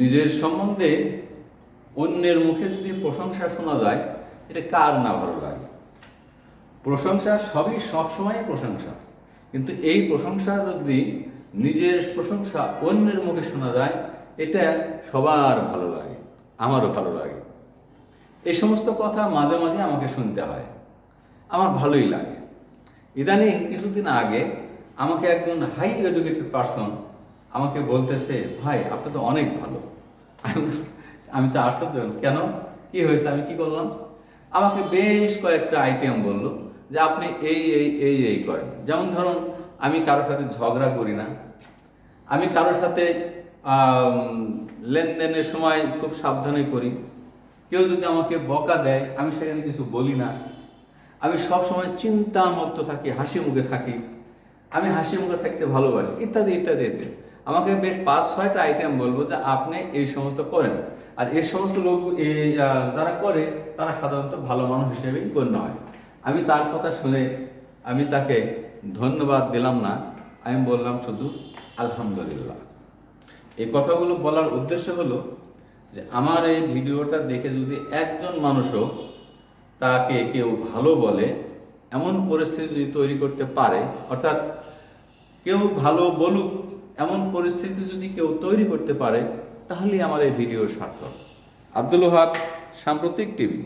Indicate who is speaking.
Speaker 1: নিজের সম্বন্ধে অন্যের মুখে যদি প্রশংসা শোনা যায়, এটা কার না ভালো লাগে? প্রশংসা সবই সবসময় প্রশংসা, কিন্তু এই প্রশংসা যদি নিজের প্রশংসা অন্যের মুখে শোনা যায়, এটা সবার ভালো লাগে, আমারও ভালো লাগে। এই সমস্ত কথা মাঝে মাঝে আমাকে শুনতে হয়, আমার ভালোই লাগে। ইদানিং কিছুদিন আগে আমাকে একজন হাই এডুকেটেড পারসন আমাকে বলতেছে, ভাই আপনি তো অনেক ভালো। আমি তো আশ্চর্য, কেন, কি হয়েছে, আমি কি করলাম? আমাকে বেশ কয়েকটা আইটেম বললো যে আপনি এই এই এই এই করেন। যেমন ধরুন, আমি কারোর সাথে ঝগড়া করি না, আমি কারোর সাথে লেনদেনের সময় খুব সাবধানে করি, কেউ যদি আমাকে বকা দেয় আমি সেখানে কিছু বলি না, আমি সব সময় চিন্তামুক্ত থাকি, হাসি মুখে থাকি, আমি হাসি মুখে থাকতে ভালোবাসি, ইত্যাদি ইত্যাদি ইত্যাদি। আমাকে বেশ 5-6টা আইটেম বলবো যে আপনি এই সমস্ত করেন। আর এই সমস্ত লোক যারা করে তারা সাধারণত ভালো মানুষ হিসেবেই গণ্য হয়। আমি তার কথা শুনে আমি তাকে ধন্যবাদ দিলাম না, আমি বললাম শুধু আলহামদুলিল্লাহ। এই কথাগুলো বলার উদ্দেশ্য হলো যে আমার এই ভিডিওটা দেখে যদি একজন মানুষও তাকে কেউ ভালো বলে, এমন পরিস্থিতি যদি তৈরি করতে পারে, অর্থাৎ কেউ ভালো বলুক এমন পরিস্থিতি যদি কেউ তৈরি করতে পারে, তাহলেই আমার এই ভিডিও সার্থক। আব্দুল ওহাব, সাম্প্রতিক টিভি।